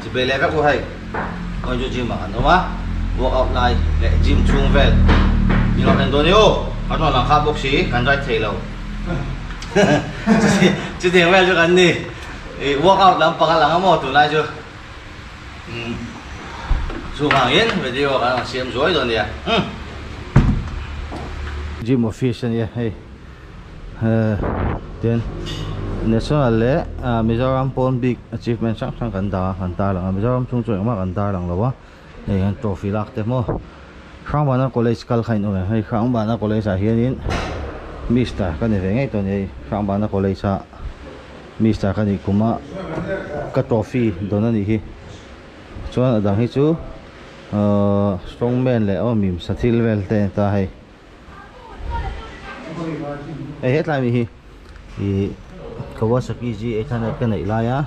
chỉ về level của hay coi cho gym mà đúng không workout lại để gym chung về như là Antonio họ nói là khá bốc sĩ cần ra thể lâu chứ tiền về cho cần đi workout làm bằng làm một tuần nay chưa dù hàng yên video cái xem dối rồi nè gym official nè hey then national le Mizoram Pon big achievement sang kan ta lang Mizoram chung chung ma kan ta lang lawa nei han trophy lak te mo khang bana college kal khain o hei khang bana college a hianin Mr kan ve ngai to nei khang bana college a Mr kan kuma ka trophy dona ni hi chuan adang hi chu strongman le o mim sathil vel te ta hei hết lại mi hi thì Kawasaki G800 cái này lại á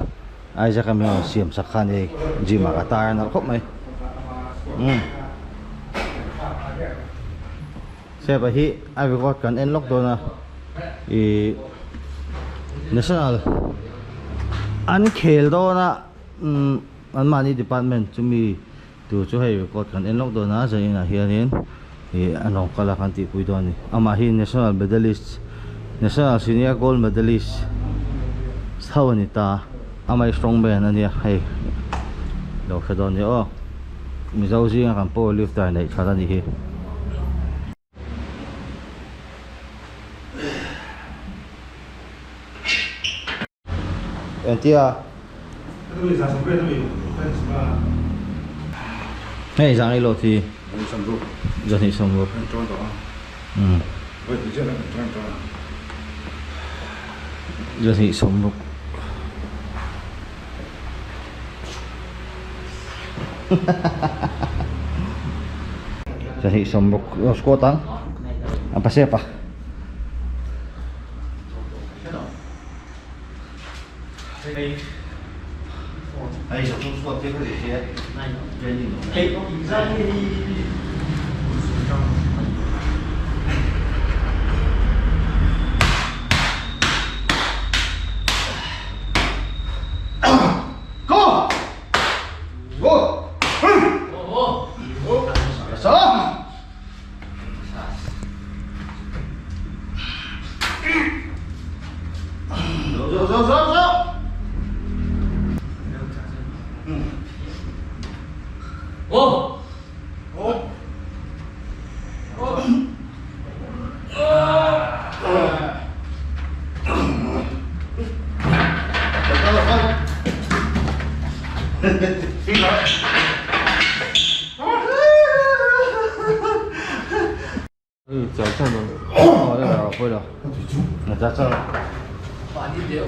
ai ra camera xiêm sắc khan này gì mà cả tai nó khóc mày xe bà hi ai bị gót cần unlock đó na thì national anh khel đó na anh money department chúng mi từ chỗ hay gót cần unlock đó na rồi là hiện thì anh ông cả là khăn tị cuối đó này ama hi national medalist national senior gold medalist sao này ta amai strongman anh hay đâu phải đó nữa mình giàu gì làm po lifter này khá là gì anh tia hey rằng ai lo thì giờ thì xong rồi giờ thì xong rồi giờ thì xong rồi squat tăng apa siapa ai giờ không squat thế có gì thế này脚站了，哦，那个会了，我在这。把你丢。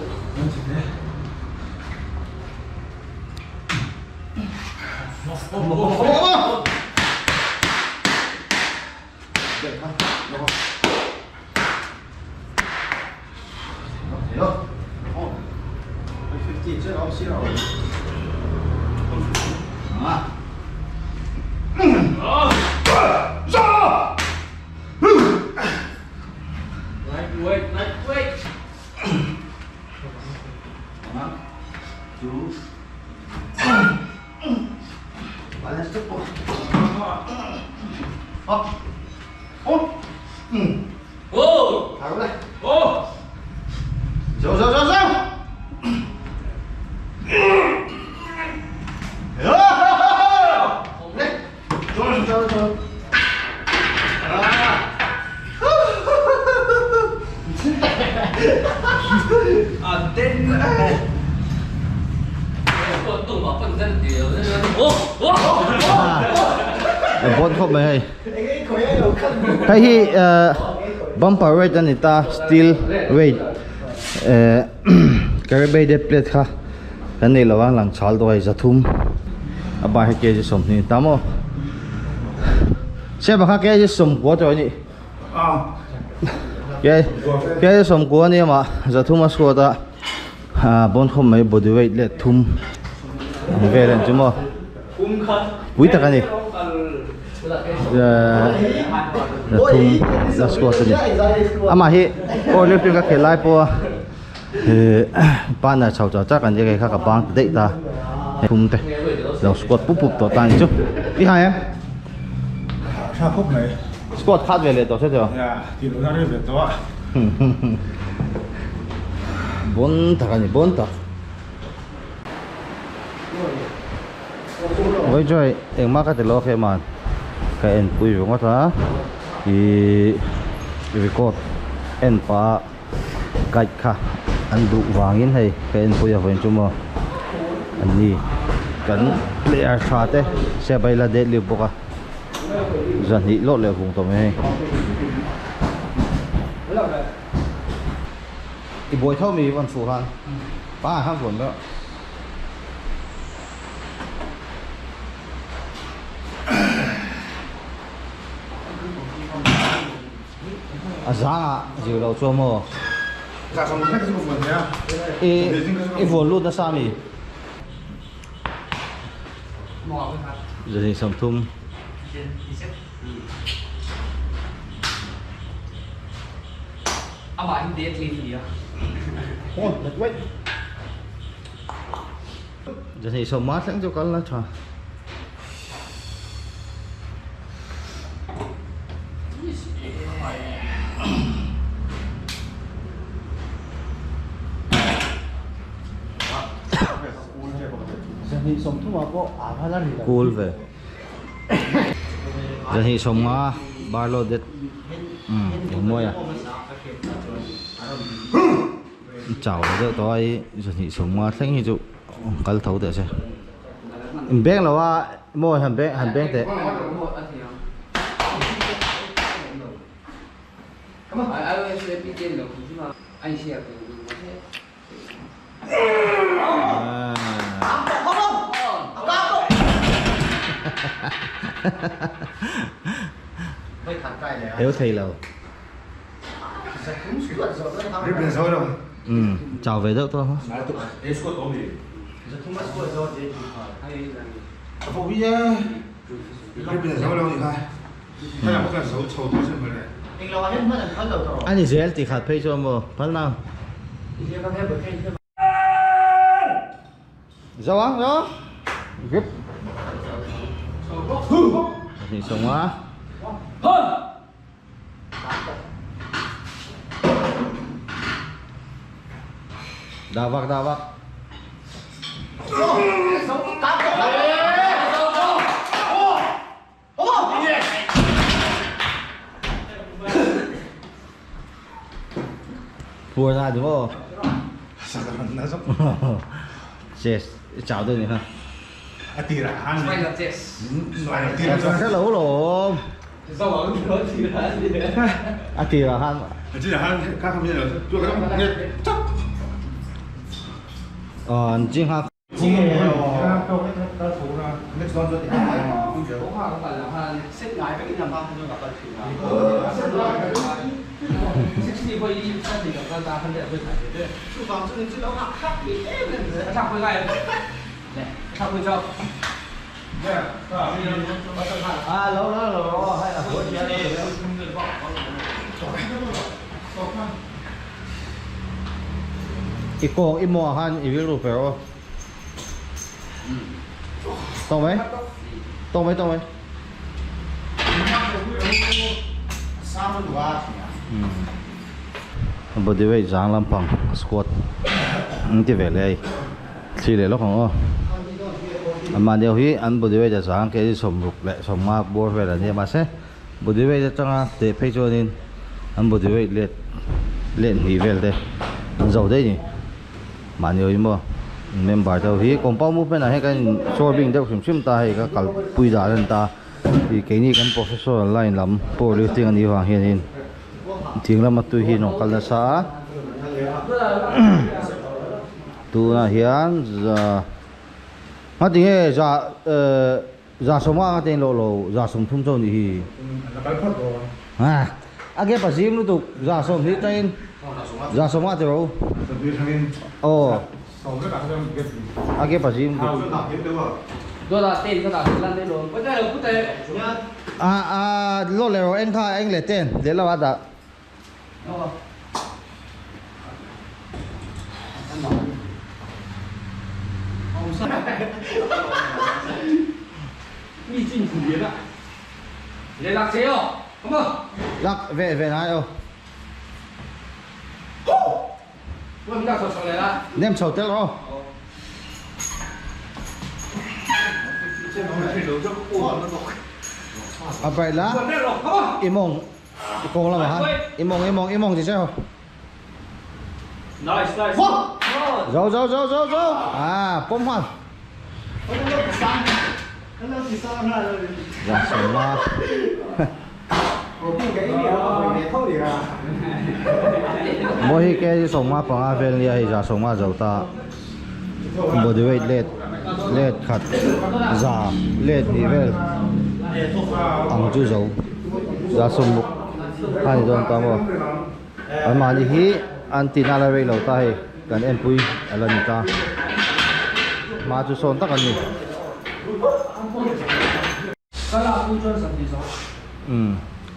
Bot khop mai hay cái hi bumper weight anh ta steel weight carry bay plate kha cái này là vang lang chal to hay zathum aba hay ke som ni tamo se ba kha ke som ko to ni ke som ko ni ma zathum asko ta bon khom mai body weight le thum velen chumo bui ta kani thum la squat ni ama hi o le pin ka khelai po pa na chau cha cha kan je ka bang dei ta thum te เราสกอตปุ๊บตัวตายจุ๊บที่ไหน Sao khúc này? สกอตคาดเวเลยตัวใช่ไหม Dạ, thì nó ra đây về đó. บนถักอันนี้บนถักไว้ช่วยเองมากก็จะรอแค่มันก็เอ็นปุยของว่าท่าอีกดเอ็นปลาไก่ค่ะอันดูวางยินให้ก็เอ็นปุยเอาไว้จุ่มอันนี้กันเลี้ยชาเต้เสียไปละเด็ดลิบบุกะจันนี่โลดเลยพุงตัวไม่ให้อีบอยเท่ามีวันสูรันป้าห้ามฝนแล้วอาจารย์อยู่เราชั่วโมง Dạ, xong một khách cái một nhá. อีฝนรุ่นนั้นสามีจะนี่สมทุ่ม เอาบ่ายเดททีอ่ะ โอ้ยเว้ย จะนี่สมมาทั้งเจ้ากันแล้วจ้ะจะนี่สมทุ่มก็อาภาลันกูลเว้ยจะนี่สมมาบาร์โลเด็ดอย่างมวยอ่ะเจ้าเจ้าตัวไอ้จะนี่สมมาทั้งที่จุกัลเท่าเด็ดใช่แบงค์เราว่าโม่หันแบงค์แต่ ไอ้เรื่องที่เป็นเรื่องที่มาไอ้เชี่ยเป็นไม่ทันใกล้แล้ว เอวไทยเรา Rip lên sôi đâu. chào về đâu thôi Nãy tụi em squat ốm đi. Phụ bây giờ rip lên sôi đâu thì khai. Hay là một cái sấu sầu tôi xem rồi này. anh thì dễ thì khát phê cho mà phát nào sao á đó rip thì sống á đào vạc vua ra đúng không Sao nó sốc. yes chào tôi này ha À tì ra hắn. ไม่ละเจ็ด Ngoài đầu tiên em rồi. rất lâu rồi สว่างเยอะทีละ à thì là han Chỉ là hắn các không biết là tôi cái đó nghe chắc. riêng ha lâu hay làอีโกงอีมัวฮันอีวิลูเฟโรตรงไหมบดีเวจางลำพังสควอตที่เวเลยที่เลยลูกของอันมาเดียวฮีอันบดีเวจะจางแค่ที่สมรุกและสมมาบัวเวลาเนี่ยมาเซ่บดีเวจะจังเตะเพจนินอันบดีเวเล่นฮีเวลเดอันเจ้าได้นี่มาเดียวอีมัวเมมเบอร์เจ้าฮีกองป้ามุกเป็นอะไรกันโชว์บิ่งเด็กชิมตาให้ก็กัลปุยดาเรนตาที่แค่นี้กันโปรเฟสเซอร์ไลน์ลำโปรลิฟติ้งอันนี้ว่าเฮียนินทิ้งแล้วมาตุยฮีนองกัลซาตัวน่ะเฮียนจะมาถึงจะจะสมว่ากันโลจะสมทุ่มโจนี่ฮี Là bán phật rồi. อาเก็บภาษีมันถูกจะสมที่เต้นจะสมว่าเจ้า Rồi đi thằng em โอ้ sau cái bạn em biết. อาเก็บภาษีมันถูก Nào tôi làm tiếp đâu à? ตัวตาเต้นก็ตาเต้นลั่นได้ลงไม่ได้หรอกกูเตะ โลเลโรเอ็งท่าเอ็งเลเต้นเดี๋ยวเราว่าจะ毕竟古人啊，你落车哦，好唔好？ lắc về ngay đâu 我唔得坐上嚟啦。 nem sầu tết đâu à vậy là 我咩落，好唔好？ imong cùng là hả imong thì sao Nice, nice. dấu à bom hoàn dạ sầu ma mỗi cái sầu ma bằng ave lia hay giả sầu ma dầu ta body weight led khát giả led nivel ang chu dầu giả sầu mục hai don ta mo anh mà đi hi antina la rei lo ta he kan en pui ala ni ta ma chu son ta kan ni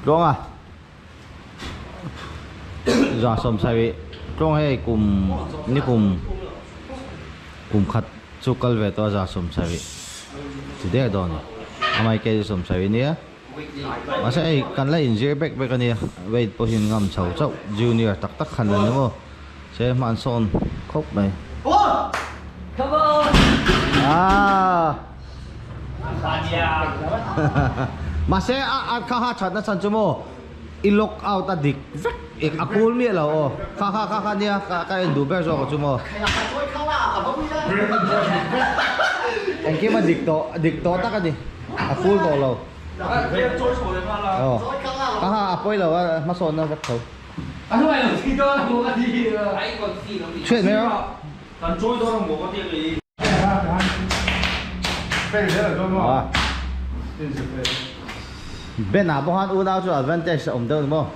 đúng à giả sầm sai trong hay cùng ni cùng khát chu kal ve to giả sầm sai thì đấy đó nè amai cái sầm sai ni mà sẽ cần lấy injury back back này weight position ngầm chầu chậu junior tắc tắc khăn lần nữa sẽ man son khóc này Come on. à mà sẽ khá khá chặt nó chặt cho mô ilok out ta dik vek akul mi lo o khá nia cái đủ bé rồi cho mô anh kia mà dik to ta cái gì akul to lo khá apoi lo mà son nó vek thôi À, không phải là khi đó là một cái gì ấy còn gì nó bị chuyện đấy không còn trôi đó là một cái gì à bên nào bọn hắn u nào cho advantage ổn đâu đúng không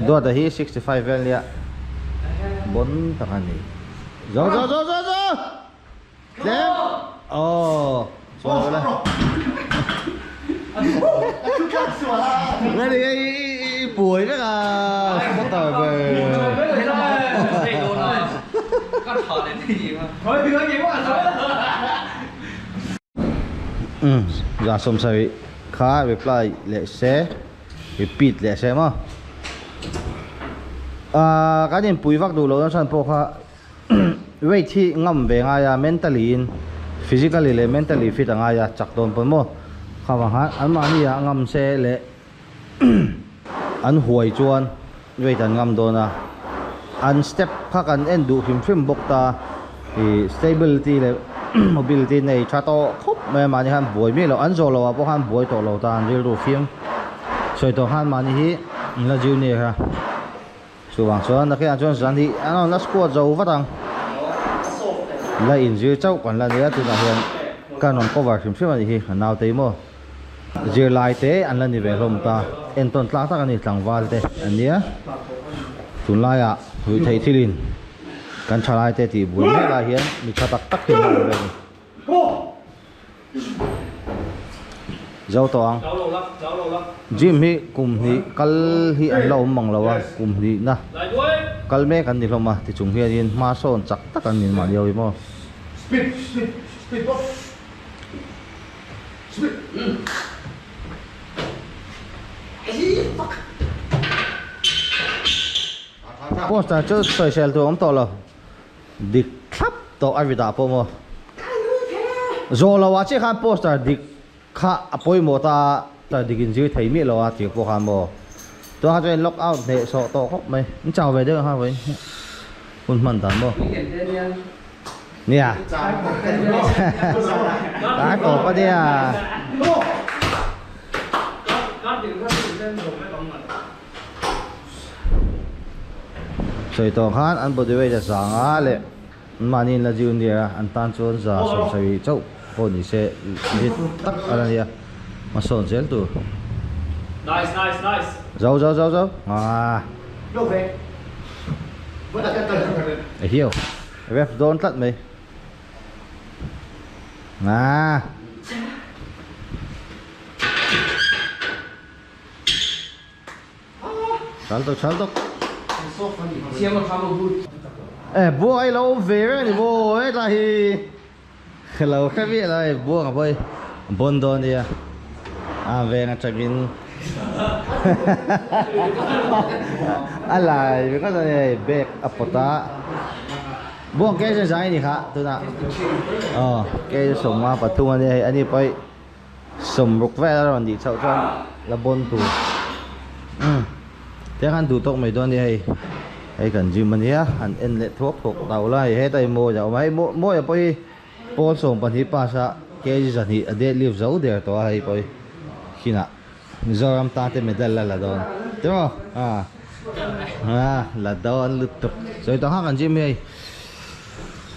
đua ta hi 65 vel ya 4 thằng này rồi đẹp oh rồi đây đây thì cái buổi đó là bắt đầu về con thỏ đến cái gì mà thôi đừng có gì quá rồi giả sum sai khá reply lệ xe repeat lệ xe mà cái này bùi vác đủ lâu nó sang po khá weight thì ngầm về ngay à mentally physically le mentally fit ngay à chắc đồn phần mo khá mà hát anh mà đi à ngầm xe lệ anh huay chuan weight anh ngầm đồn à anh step khác anh end đủ phim bốc ta thì stability le mobility này cha to khóc mà đi han buổi mi lo anh rồi lo à han buổi to lo ta anh real đủ phim rồi to han mà đi là junior ha số vàng số anh khi anh chọn sản thì anh nó score dầu phát tăng là injury cháu còn là nữa từ là hiện cái non cover phim mà đi nào thấy mo giờ lại thế anh lên đi về hôm ta em tuần lát ta cái này thằng vào thế anh nhớ tuần lại à người thấy thì liền kan chalai te ti bul me la hian mi khatak tak hin lo ve zau to ang gym hi kum hi kal hi an lo mang lo wa kum hi na kal me kan ni hloma ti chung hian in ma son chak tak an nin ma leo i mo speed box speed poster cho social to om to lo dik thap to avida po mo zo lo wa che khan poster dik kha apoi mo ta dikin ji thei mi lo wa ti po khan mo to ha chen lock out ne so to khop mai ni chào về được ha vậy kun man tan mo nè à cái cổ có đi à rồi to khan an body weight là sang á lệ manin là junior an tan chôn za som sai chau po ni se lit tak ala nia ma son zel tu nice zau à đâu về vẫn là cái tờ hiểu ref don tlat mày à chal to xem mà phá một vui bố ai lâu về thì bố ấy là hi lâu khác biết là bố cả bơi bốn đồn đi về ngắt chạy in anh lại vì có gì bẹt apota bố cái gì vậy nhỉ hả tôi nào cái sủng mà bắt tung anh ấy phải sủng rục vẽ ra làm gì sao cho là bốn tủ thế anh tủ tông mấy đồn đi hay cần gì mình nhé anh em lệ thuốc thuộc tàu lại hết tay mua dạo mấy mua ở đây bố sủng bản thị pa sa cái gì thì để live giấu để tôi hay bây khi nào giờ em ta thì mình đây là đòn đúng không là đòn lụt tục rồi tôi hát anh gì mấy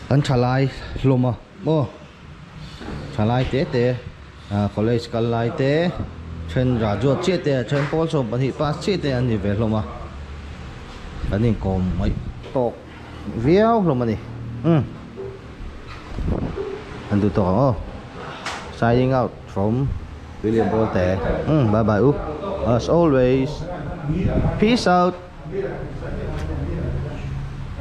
anh trả lại luôn mà mua trả lại thế college trả lại thế trên ra ruột chết thế trên bố sủng bản thị pa chết thế anh đi về luôn mà anh đi còn mấy tổ véo luôn mà đi anh tụi tổ signing out from William Bolte. Bye bye. As always, peace out.